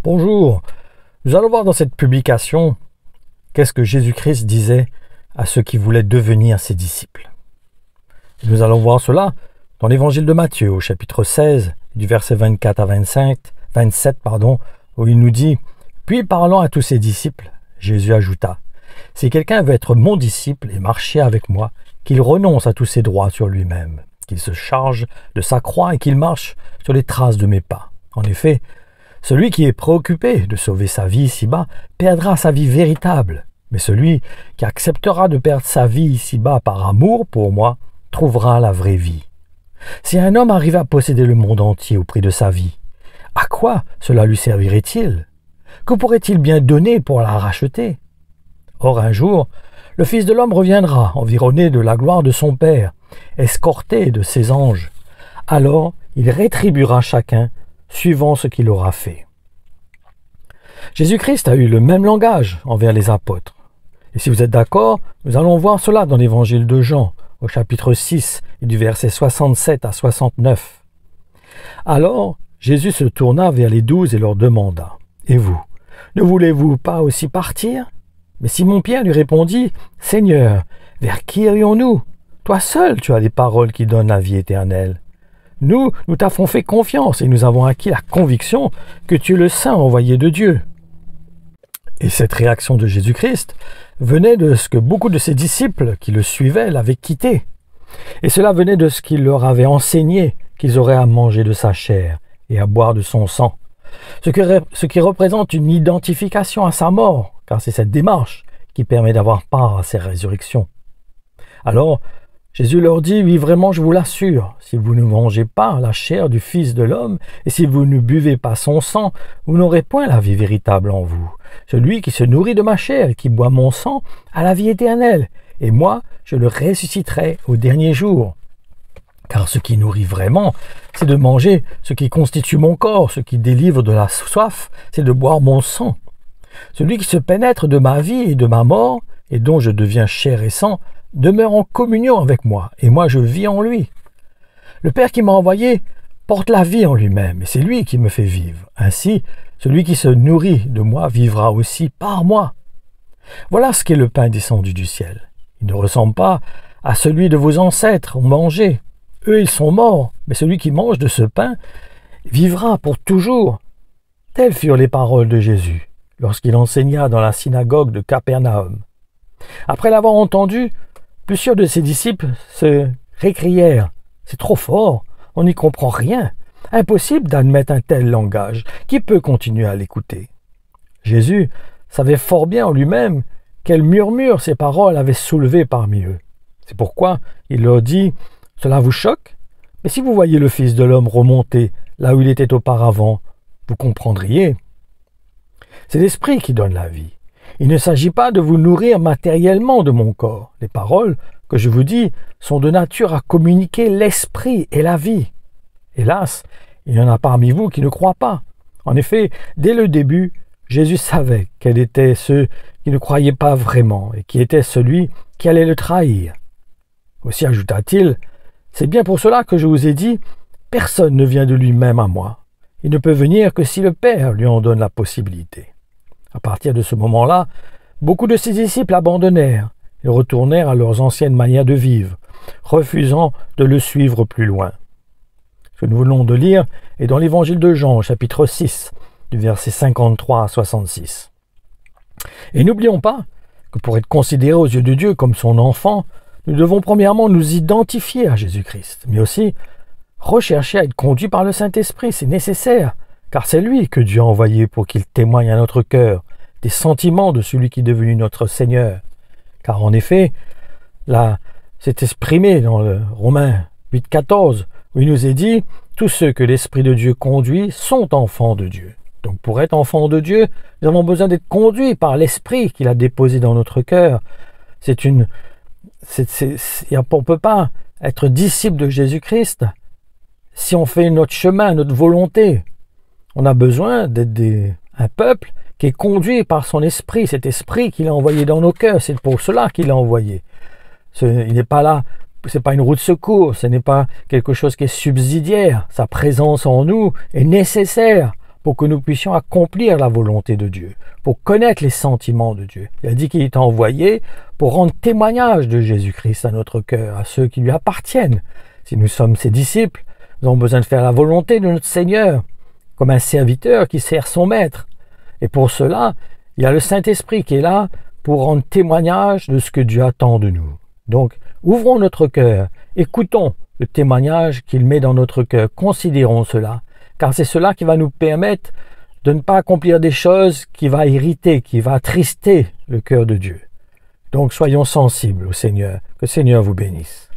Bonjour, nous allons voir dans cette publication qu'est-ce que Jésus-Christ disait à ceux qui voulaient devenir ses disciples. Et nous allons voir cela dans l'évangile de Matthieu au chapitre 16, du verset 24 à 27, où il nous dit « Puis parlant à tous ses disciples, Jésus ajouta « Si quelqu'un veut être mon disciple et marcher avec moi, qu'il renonce à tous ses droits sur lui-même, qu'il se charge de sa croix et qu'il marche sur les traces de mes pas. En effet, celui qui est préoccupé de sauver sa vie ici-bas perdra sa vie véritable, mais celui qui acceptera de perdre sa vie ici-bas par amour pour moi trouvera la vraie vie. Si un homme arrivait à posséder le monde entier au prix de sa vie, à quoi cela lui servirait-il? Que pourrait-il bien donner pour la racheter? Or un jour, le Fils de l'homme reviendra, environné de la gloire de son Père, escorté de ses anges. Alors il rétribuera chacun suivant ce qu'il aura fait. Jésus-Christ a eu le même langage envers les apôtres. Et si vous êtes d'accord, nous allons voir cela dans l'évangile de Jean, au chapitre 6, et du verset 67 à 69. Alors, Jésus se tourna vers les 12 et leur demanda, « Et vous, ne voulez-vous pas aussi partir ?» Mais Simon-Pierre lui répondit, « Seigneur, vers qui irions-nous? Toi seul, tu as les paroles qui donnent la vie éternelle. Nous t'avons fait confiance et nous avons acquis la conviction que tu es le Saint envoyé de Dieu. » Et cette réaction de Jésus-Christ venait de ce que beaucoup de ses disciples qui le suivaient l'avaient quitté. Et cela venait de ce qu'il leur avait enseigné qu'ils auraient à manger de sa chair et à boire de son sang. Ce qui représente une identification à sa mort, car c'est cette démarche qui permet d'avoir part à sa résurrection. Alors, Jésus leur dit, « Oui, vraiment, je vous l'assure, si vous ne mangez pas la chair du Fils de l'homme, et si vous ne buvez pas son sang, vous n'aurez point la vie véritable en vous. Celui qui se nourrit de ma chair et qui boit mon sang a la vie éternelle, et moi, je le ressusciterai au dernier jour. Car ce qui nourrit vraiment, c'est de manger ce qui constitue mon corps, ce qui délivre de la soif, c'est de boire mon sang. Celui qui se pénètre de ma vie et de ma mort, et dont je deviens chair et sang, demeure en communion avec moi, et moi je vis en lui. Le Père qui m'a envoyé porte la vie en lui-même, et c'est lui qui me fait vivre. Ainsi, celui qui se nourrit de moi vivra aussi par moi. Voilà ce qu'est le pain descendu du ciel. Il ne ressemble pas à celui de vos ancêtres ont mangé. Eux, ils sont morts, mais celui qui mange de ce pain vivra pour toujours. Telles furent les paroles de Jésus, lorsqu'il enseigna dans la synagogue de Capernaum. Après l'avoir entendu, plusieurs de ses disciples se récrièrent. « C'est trop fort, on n'y comprend rien. Impossible d'admettre un tel langage. Qui peut continuer à l'écouter ?» Jésus savait fort bien en lui-même quel murmure ces paroles avaient soulevé parmi eux. C'est pourquoi il leur dit « Cela vous choque? Mais si vous voyez le Fils de l'homme remonter là où il était auparavant, vous comprendriez. C'est l'Esprit qui donne la vie. Il ne s'agit pas de vous nourrir matériellement de mon corps. Les paroles que je vous dis sont de nature à communiquer l'esprit et la vie. Hélas, il y en a parmi vous qui ne croient pas. En effet, dès le début, Jésus savait quels étaient ceux qui ne croyaient pas vraiment et qui était celui qui allait le trahir. Aussi ajouta-t-il, « C'est bien pour cela que je vous ai dit, personne ne vient de lui-même à moi. Il ne peut venir que si le Père lui en donne la possibilité. » À partir de ce moment-là, beaucoup de ses disciples abandonnèrent et retournèrent à leurs anciennes manières de vivre, refusant de le suivre plus loin. Ce que nous venons de lire est dans l'évangile de Jean, chapitre 6, du verset 53 à 66. Et n'oublions pas que pour être considérés aux yeux de Dieu comme son enfant, nous devons premièrement nous identifier à Jésus-Christ, mais aussi rechercher à être conduits par le Saint-Esprit, c'est nécessaire, car c'est lui que Dieu a envoyé pour qu'il témoigne à notre cœur des sentiments de celui qui est devenu notre Seigneur. Car en effet, là, c'est exprimé dans le Romains 8,14, où il nous est dit « Tous ceux que l'Esprit de Dieu conduit sont enfants de Dieu ». Donc pour être enfants de Dieu, nous avons besoin d'être conduits par l'Esprit qu'il a déposé dans notre cœur. On ne peut pas être disciple de Jésus-Christ si on fait notre chemin, notre volonté. On a besoin d'être un peuple qui est conduit par son esprit, cet esprit qu'il a envoyé dans nos cœurs. C'est pour cela qu'il l'a envoyé. Il n'est pas là, ce n'est pas une roue de secours, ce n'est pas quelque chose qui est subsidiaire. Sa présence en nous est nécessaire pour que nous puissions accomplir la volonté de Dieu, pour connaître les sentiments de Dieu. Il a dit qu'il est envoyé pour rendre témoignage de Jésus-Christ à notre cœur, à ceux qui lui appartiennent. Si nous sommes ses disciples, nous avons besoin de faire la volonté de notre Seigneur, comme un serviteur qui sert son maître. Et pour cela, il y a le Saint-Esprit qui est là pour rendre témoignage de ce que Dieu attend de nous. Donc, ouvrons notre cœur, écoutons le témoignage qu'il met dans notre cœur, considérons cela, car c'est cela qui va nous permettre de ne pas accomplir des choses qui vont irriter, qui vont attrister le cœur de Dieu. Donc, soyons sensibles au Seigneur, que le Seigneur vous bénisse.